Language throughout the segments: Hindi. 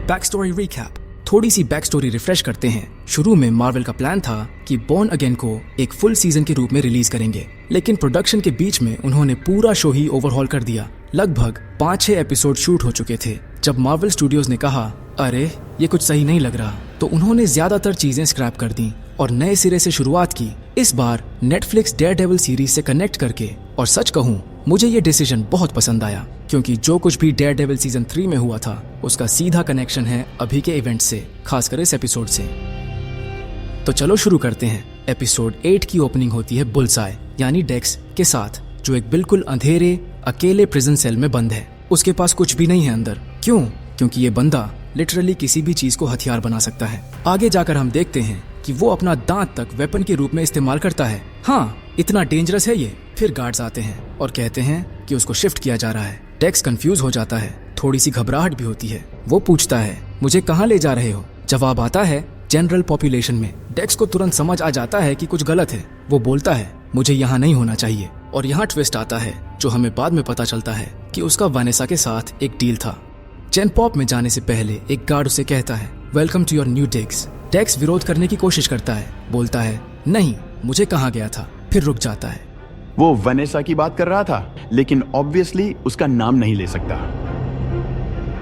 Back story recap. थोड़ी सी बैक स्टोरी रिफ्रेश करते हैं। शुरू में मार्वल का प्लान था कि बॉर्न अगेन को एक फुल सीजन के रूप में रिलीज करेंगे, लेकिन प्रोडक्शन के बीच में उन्होंने पूरा शो ही ओवरहॉल कर दिया। लगभग 5-6 एपिसोड शूट हो चुके थे जब मार्वल स्टूडियोज ने कहा अरे ये कुछ सही नहीं लग रहा, तो उन्होंने ज्यादातर चीजें स्क्रैप कर दी और नए सिरे से शुरुआत की। इस बार नेटफ्लिक्स डेयरडेविल सीरीज से कनेक्ट करके, और सच कहूं मुझे ये डिसीजन बहुत पसंद आया, क्योंकि जो कुछ भी डेयरडेविल सीजन 3 में हुआ था उसका सीधा कनेक्शन है अभी के इवेंट से, खासकर इस एपिसोड से। तो चलो शुरू करते हैं। एपिसोड 8 की ओपनिंग होती है बुल्सआई यानी डेक्स के साथ, जो एक बिल्कुल अंधेरे अकेले प्रिजन सेल में बंद है। उसके पास कुछ भी नहीं है अंदर। क्यों? क्योंकि ये बंदा लिटरली किसी भी चीज को हथियार बना सकता है। आगे जाकर हम देखते हैं कि वो अपना दांत तक वेपन के रूप में इस्तेमाल करता है। हाँ, इतना डेंजरस है ये। फिर गार्ड्स आते हैं और कहते हैं कि उसको शिफ्ट किया जा रहा है। डेक्स कंफ्यूज हो जाता है, थोड़ी सी घबराहट भी होती है। वो पूछता है मुझे कहाँ ले जा रहे हो? जवाब आता है जनरल पॉपुलेशन में। डेक्स को तुरंत समझ आ जाता है कि कुछ गलत है। वो बोलता है मुझे यहाँ नहीं होना चाहिए। और यहाँ ट्विस्ट आता है जो हमें बाद में पता चलता है कि उसका वानेसा के साथ एक डील था। जेन पॉप में जाने से पहले एक गार्ड उसे कहता है वेलकम टू योर न्यू डेक्स। डेक्स विरोध करने की कोशिश करता है, बोलता है नहीं, मुझे कहाँ गया था। फिर रुक जाता है। वो वनेसा की बात कर रहा था, लेकिन ऑब्वियसली उसका नाम नहीं ले सकता।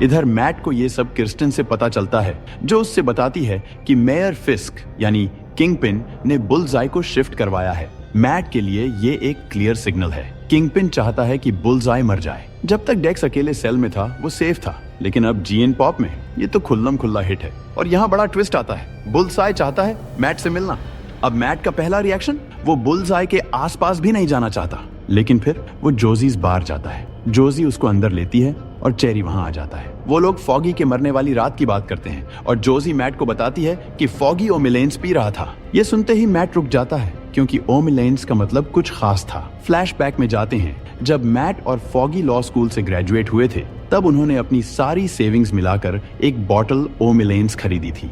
इधर मैट को ये सब किर्स्टन से पता चलता है, जो उससे बताती है कि मेयर फिस्क यानी किंगपिन ने बुल्सआई को शिफ्ट करवाया है। मैट के लिए ये एक क्लियर सिग्नल है। किंगपिन चाहता है कि बुल्सआई मर जाए। जब तक डेक्स अकेले सेल में था वो सेफ था, लेकिन अब जीएन पॉप में ये तो खुल्लम खुल्ला हिट है। और यहाँ बड़ा ट्विस्ट आता है। बुल्सआई चाहता है मैट से मिलना। अब मैट का पहला रिएक्शन, वो बुल्सआई के आसपास भी नहीं जाना चाहता, लेकिन फिर वो जोजीज बार जाता है। जोजी उसको अंदर लेती है और चेरी वहां आ जाता है। वो लोग फॉगी के मरने वाली रात की बात करते हैं और जोजी मैट को बताती है कि फॉगी ओमिलेंस पी रहा था। ये सुनते ही मैट रुक जाता है, क्योंकि ओमिलेंस का मतलब कुछ खास था। फ्लैशबैक में जाते हैं। जब मैट और फॉगी लॉ स्कूल से ग्रेजुएट हुए थे, तब उन्होंने अपनी सारी सेविंग्स मिलाकर एक बॉटल ओमिलेंस खरीदी थी।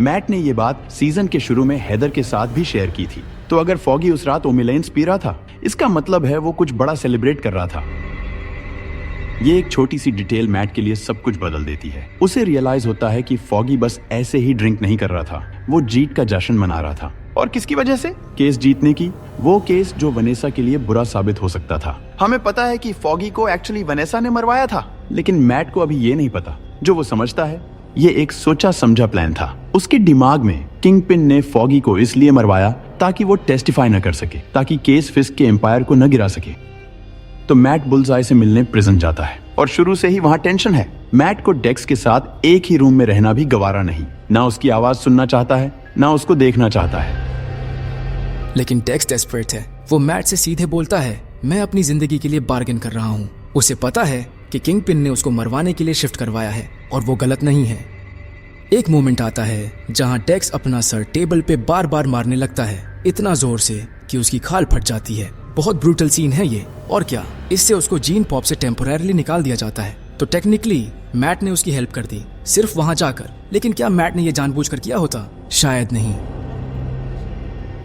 मैट ने ये बात सीजन के शुरू में हेदर के साथ भी शेयर की थी। तो अगर फॉगी उस रात ओमिलेंस पी रहा था, इसका मतलब है वो कुछ बड़ा सेलिब्रेट कर रहा था। ये एक छोटी सी डिटेल मैट के लिए सब कुछ बदल देती है। उसे रियलाइज होता है कि फॉगी बस ऐसे ही ड्रिंक नहीं कर रहा था, वो जीत का जश्न मना रहा था। और किसकी वजह से? केस जीतने की। वो केस जो वनेसा के लिए बुरा साबित हो सकता था। हमें पता है कि फॉगी को एक्चुअली वनेसा ने मरवाया था, लेकिन मैट को अभी ये नहीं पता। जो वो समझता है ये एक सोचा समझा प्लान था। उसके दिमाग में किंगपिन ने फॉगी को इसलिए मरवाया ताकि वो टेस्टिफाई न कर सके, ताकि केस फिस्क के एम्पायर को न गिरा सके। तो मैट बुल्सआई से मिलने प्रिजन जाता है और शुरू से ही वहां टेंशन है। मैट को डेक्स के साथ एक ही रूम में रहना भी गवारा नहीं। ना उसकी आवाज सुनना चाहता है, ना उसको देखना चाहता है। लेकिन डेक्स डेस्परेट है। वो मैट से सीधे बोलता है मैं अपनी जिंदगी के लिए बार्गेन कर रहा हूँ। उसे पता है कि किंगपिन ने उसको मरवाने के लिए शिफ्ट करवाया है और वो गलत नहीं है। एक मोमेंट आता है जहां डेक्स अपना सर टेबल पे बार बार मारने लगता है, इतना जोर से कि उसकी खाल फट जाती है। बहुत ब्रूटल सीन है ये। और क्या, इससे उसको जीन पॉप से टेम्पोररीली निकाल दिया जाता है। तो टेक्निकली मैट ने उसकी हेल्प कर दी, सिर्फ वहां जाकर। लेकिन क्या मैट ने यह जानबूझकर किया होता? शायद नहीं।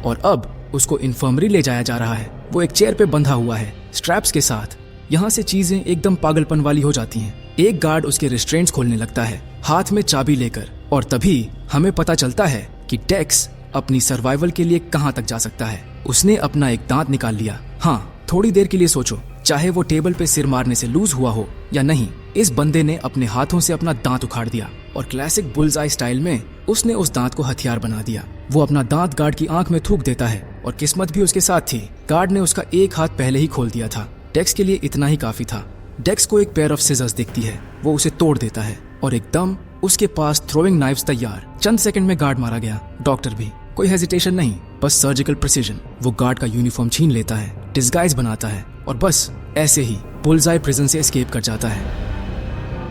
और अब उसको इन्फर्मरी ले जाया जा रहा है। वो एक चेयर पे बंधा हुआ है स्ट्रैप्स के साथ। यहाँ से चीजें एकदम पागलपन वाली हो जाती हैं। एक गार्ड उसके रिस्ट्रेंट्स खोलने लगता है, हाथ में चाबी लेकर। और तभी हमें पता चलता है कि डेक्स अपनी सर्वाइवल के लिए कहाँ तक जा सकता है। उसने अपना एक दांत निकाल लिया। हाँ, थोड़ी देर के लिए सोचो, चाहे वो टेबल पे सिर मारने से लूज हुआ हो या नहीं, इस बंदे ने अपने हाथों से अपना दांत उखाड़ दिया और क्लासिक बुल्सआई स्टाइल में उसने उस दांत को हथियार बना दिया। वो अपना दांत गार्ड की आंख में थूक देता है और किस्मत भी उसके साथ थी। गार्ड ने उसका एक हाथ पहले ही खोल दिया था। डेक्स के लिए इतना ही काफी था। डेक्स को एक पेयर ऑफ सिजर्स दिखती है, वो उसे तोड़ देता है और एकदम उसके पास थ्रोइंग नाइफ्स तैयार। चंद सेकंड में गार्ड मारा गया। डॉक्टर भी, कोई हेजिटेशन नहीं, बस सर्जिकल प्रिसीजन। वो गार्ड का यूनिफॉर्म छीन लेता है, डिस्गाइज बनाता है और बस ऐसे ही बुल्सआई प्रिजन से एस्केप कर जाता है।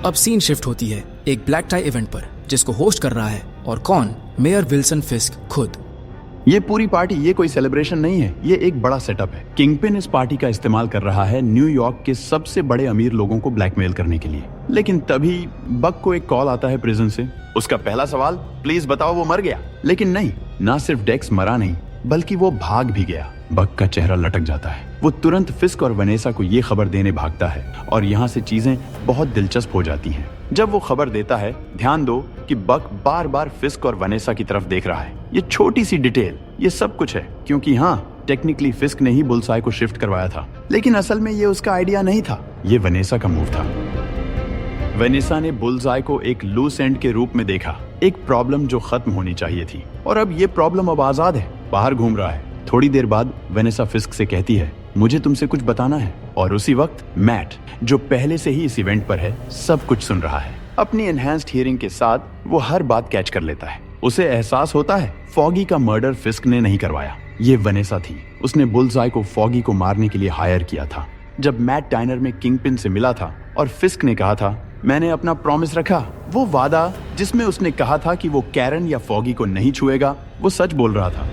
अब सीन शिफ्ट होती है एक ब्लैक टाई इवेंट पर, जिसको होस्ट कर रहा है और कौन? मेयर विल्सन फिस्क खुद। ये पूरी पार्टी, ये कोई सेलिब्रेशन नहीं है, ये एक बड़ा सेटअप है। किंगपिन इस पार्टी का इस्तेमाल कर रहा है न्यूयॉर्क के सबसे बड़े अमीर लोगों को ब्लैकमेल करने के लिए। लेकिन तभी बक को एक कॉल आता है प्रिजन से। उसका पहला सवाल, प्लीज बताओ वो मर गया। लेकिन नहीं, ना सिर्फ डेक्स मरा नहीं, बल्कि वो भाग भी गया। बक का चेहरा लटक जाता है। वो तुरंत फिस्क और वनेसा को ये खबर देने भागता है और यहाँ से चीजें बहुत दिलचस्प हो जाती हैं। जब वो खबर देता है, ध्यान दो कि बक बार बार फिस्क और वनेसा की तरफ देख रहा है। ये छोटी सी डिटेल ये सब कुछ है, क्योंकि हाँ, टेक्निकली फिस्क ने ही बुल्सआई को शिफ्ट करवाया था, लेकिन असल में ये उसका आइडिया नहीं था, ये वनेसा का मूव था। वेनेसा ने बुल्सआई को एक लूस एंड के रूप में देखा, एक प्रॉब्लम जो खत्म होनी चाहिए थी, और अब ये प्रॉब्लम अब आजाद है, बाहर घूम रहा है। थोड़ी देर बाद वेनेसा फिस्क से कहती है, मुझे तुमसे कुछ बताना है। और उसी वक्त मैट, जो पहले से ही इस इवेंट पर है, सब कुछ सुन रहा है। अपनी एनहांस्ड हियरिंग के साथ वो हर बात कैच कर लेता है। उसे एहसास होता है फॉगी का मर्डर फिस्क ने नहीं करवाया, ये वेनेसा थी। उसने बुल्सआई को फॉगी को मारने के लिए हायर किया था। जब मैट डाइनर में किंगपिन से मिला था और फिस्क ने कहा था, मैंने अपना प्रॉमिस रखा, वो वादा जिसमें उसने कहा था कि वो कैरन या फॉगी को नहीं छुएगा, वो सच बोल रहा था।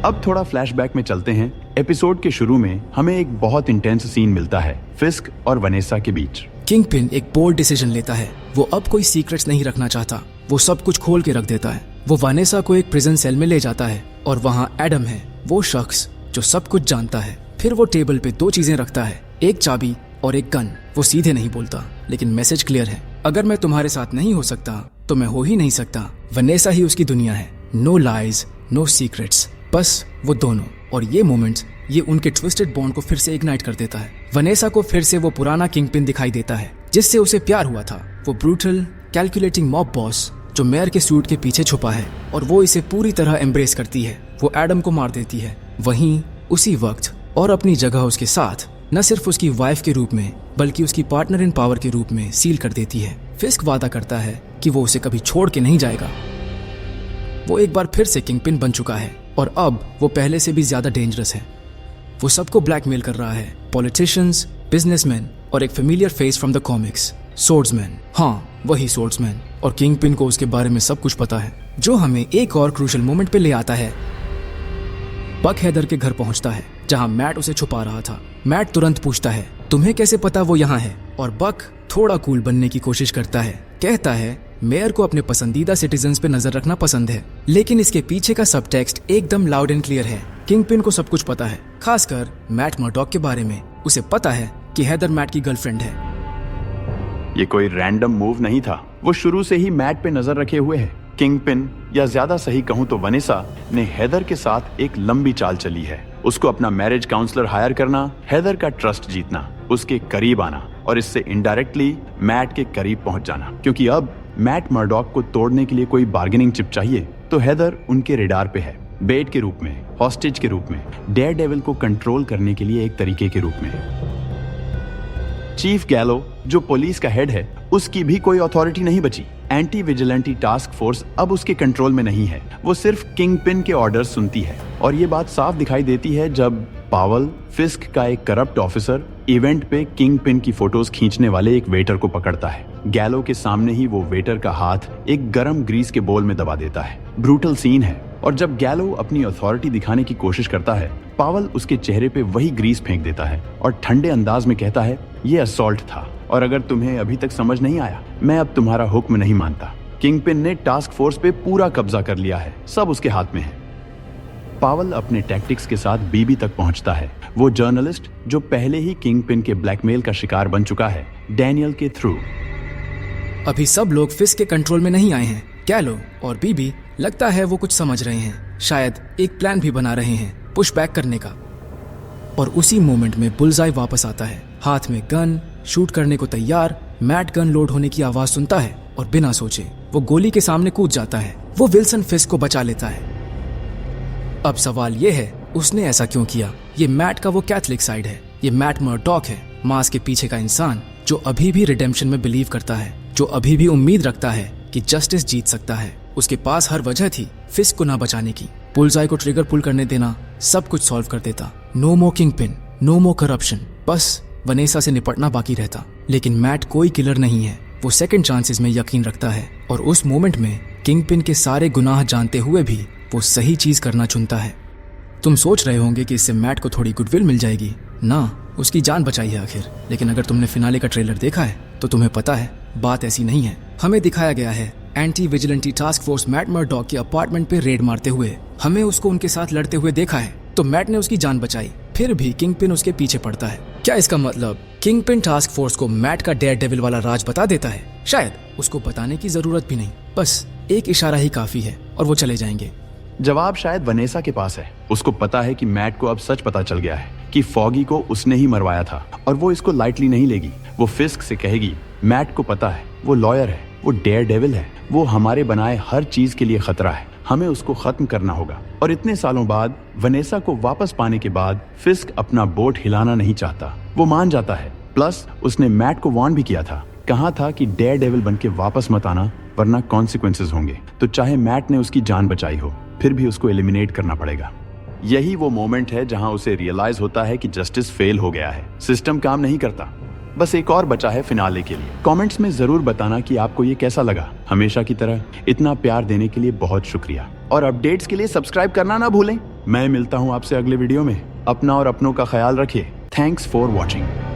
अब थोड़ा फ्लैशबैक में चलते हैं। एपिसोड के शुरू में हमें एक बहुत इंटेंस सीन मिलता है फिस्क और वनेसा के बीच। किंगपिन एक बोल्ड डिसीजन लेता है। वो अब कोई सीक्रेट्स नहीं रखना चाहता, वो सब कुछ खोल के रख देता है। वो वनेसा को एक प्रिजन सेल में ले जाता है और वहाँ एडम है, वो शख्स जो सब कुछ जानता है। फिर वो टेबल पे दो चीजें रखता है, एक चाबी और एक गन। वो सीधे नहीं बोलता, लेकिन मैसेज क्लियर है, अगर मैं तुम्हारे साथ नहीं हो सकता तो मैं हो ही नहीं सकता। वनेसा ही उसकी दुनिया है, नो लाइज, नो सीक्रेट्स, बस वो दोनों। और ये मोमेंट्स, ये उनके ट्विस्टेड बॉन्ड को फिर से इग्नाइट कर देता है। वनेसा को फिर से वो पुराना किंगपिन दिखाई देता है जिससे उसे प्यार हुआ था। वो ब्रूटल, कैलकुलेटिंग मॉब बॉस जो मेयर के सूट के पीछे छुपा है, और वो इसे पूरी तरह एम्ब्रेस करती है। वो एडम को मार देती है वहीं उसी वक्त, और अपनी जगह उसके साथ न सिर्फ उसकी वाइफ के रूप में बल्कि उसकी पार्टनर इन पावर के रूप में सील कर देती है। फिस्क वादा करता है कि वो उसे कभी छोड़ के नहीं जाएगा। वो एक बार फिर से किंगपिन बन चुका है और अब वो पहले से भी ज्यादा डेंजरस है। वो सबको ब्लैकमेल कर रहा है, पॉलिटिशियंस, बिजनेसमैन और एक familiar face from the comics, swordsman. हाँ, वही सोर्ड्समैन। और किंगपिन को उसके बारे में सब कुछ पता है, जो हमें एक और क्रूशियल मोमेंट पे ले आता है। बक हेदर के घर पहुंचता है जहां मैट उसे छुपा रहा था। मैट तुरंत पूछता है, तुम्हें कैसे पता वो यहाँ है? और बक थोड़ा कूल बनने की कोशिश करता है, कहता है मेयर को अपने पसंदीदा सिटीजन्स पे नजर रखना पसंद है। लेकिन इसके पीछे का सबटेक्स्ट एकदम लाउड एंड क्लियर है। किंगपिन को सब कुछ पता है, खासकर मैट मर्डॉक के बारे में। उसे पता है कि हेदर मैट की गर्लफ्रेंड है। ये कोई रैंडम मूव नहीं था, वो शुरू से ही मैट पे नजर रखे हुए है। किंगपिन, या ज्यादा सही कहूं तो वनेसा ने हेदर के साथ एक लंबी चाल चली है। उसको अपना मैरिज काउंसलर हायर करना, हेदर का ट्रस्ट जीतना, उसके करीब आना और इससे इनडायरेक्टली मैट के करीब पहुंच जाना। क्योंकि अब मैट मर्डॉक को तोड़ने के लिए कोई बार्गेनिंग चिप चाहिए तो हेदर उनके रेडार पे है, बेट के रूप में, हॉस्टेज के रूप में, डेयरडेविल को कंट्रोल करने के लिए एक तरीके के रूप में। चीफ गैलो, जो पुलिस का हेड है, उसकी भी कोई अथॉरिटी नहीं बची। एंटी विजिलेंटी टास्क फोर्स अब उसके कंट्रोल में नहीं है, वो सिर्फ किंगपिन के ऑर्डर्स सुनती है। और ये बात साफ दिखाई देती है जब पावल, फिस्क का एक करप्ट ऑफिसर, इवेंट पे किंगपिन की फोटोज खींचने वाले एक वेटर को पकड़ता है। गैलो के सामने ही वो वेटर का हाथ एक गरम ग्रीस के बोल में दबा देता है। ब्रूटल सीन है। और जब गैलो अपनी अथॉरिटी दिखाने की कोशिश करता है, पावल उसके चेहरे पे वही ग्रीस फेंक देता है और ठंडे अंदाज में कहता है, ये असॉल्ट था, और अगर तुम्हें अभी तक समझ नहीं आया, मैं अब तुम्हारा हुक्म नहीं मानता। किंगपिन ने टास्क फोर्स पे पूरा कब्जा कर लिया है, सब उसके हाथ में है। पावल अपने टैक्टिक्स के साथ बीबी तक पहुंचता है, वो जर्नलिस्ट जो पहले ही किंगपिन के ब्लैकमेल का शिकार बन चुका है, डैनियल के थ्रू। अभी सब लोग फिस्क के कंट्रोल में नहीं आए हैं। गैलो और बीबी लगता है वो कुछ समझ रहे हैं, शायद एक प्लान भी बना रहे हैं पुश बैक करने का। और उसी मोमेंट में बुल्सआई वापस आता है, हाथ में गन, शूट करने को तैयार। मैट गन लोड होने की आवाज सुनता है और बिना सोचे वो गोली के सामने कूद जाता है। वो विल्सन फिस्क को बचा लेता है। अब सवाल ये है, उसने ऐसा क्यों किया? ये मैट का वो कैथलिक साइड है, ये मैट मर्डॉक है, मास्क के पीछे का इंसान जो अभी भी रिडेम्पशन में बिलीव करता है, जो अभी भी उम्मीद रखता है कि जस्टिस जीत सकता है। उसके पास हर वजह थी फिस्क को ना बचाने की। बुल्सआई को ट्रिगर पुल करने देना सब कुछ सॉल्व कर देता। नो मोर किंगपिन, नो मोर करप्शन, बस वनेसा से निपटना बाकी रहता। लेकिन मैट कोई किलर नहीं है, वो सेकंड चांसेस में यकीन रखता है और उस मोमेंट में किंगपिन के सारे गुनाह जानते हुए भी वो सही चीज करना चुनता है। तुम सोच रहे होंगे कि इससे मैट को थोड़ी गुडविल मिल जाएगी ना, उसकी जान बचाई है आखिर। लेकिन अगर तुमने फिनाले का ट्रेलर देखा है तो तुम्हें पता है बात ऐसी नहीं है। हमें दिखाया गया है anti vigilante task force Matt Murdock के अपार्टमेंट पे रेड मारते हुए। हमें उसको उनके साथ लड़ते हुए देखा है, तो मैट ने उसकी जान बचाई, फिर भी किंगपिन उसके पीछे पड़ता है। क्या इसका मतलब किंगपिन टास्क फोर्स को मैट का डेयर डेविल वाला राज बता देता है? शायद उसको बताने की जरूरत भी नहीं, बस एक इशारा ही काफी है और वो चले जाएंगे। जवाब शायद वनेसा के पास है। उसको पता है कि मैट को अब सच पता चल गया है कि फॉगी को उसने ही मरवाया था और वो इसको लाइटली नहीं लेगी। वो फिस्क से कहेगी, मैट को पता है, वो लॉयर है, वो डेयर डेविल है, वो हमारे बनाए हर चीज के लिए खतरा है, हमें उसको खत्म करना होगा। और इतने सालों बाद वनेसा को वापस पाने के बाद फिस्क अपना बोट हिलाना नहीं चाहता। वो मान जाता है। प्लस उसने मैट को वार्न भी किया था, कहा था कि डेयर डेविल बन के वापस मत आना वरना कॉन्सिक्वेंसेस होंगे। तो चाहे मैट ने उसकी जान बचाई हो, फिर भी उसको एलिमिनेट करना पड़ेगा। यही वो मोमेंट है जहां उसे रियलाइज होता है कि जस्टिस फेल हो गया है, सिस्टम काम नहीं करता। बस एक और बचा है फिनाले के लिए। कमेंट्स में जरूर बताना कि आपको ये कैसा लगा। हमेशा की तरह इतना प्यार देने के लिए बहुत शुक्रिया और अपडेट्स के लिए सब्सक्राइब करना ना भूलें। मैं मिलता हूं आपसे अगले वीडियो में। अपना और अपनों का ख्याल रखिए। Thanks for watching.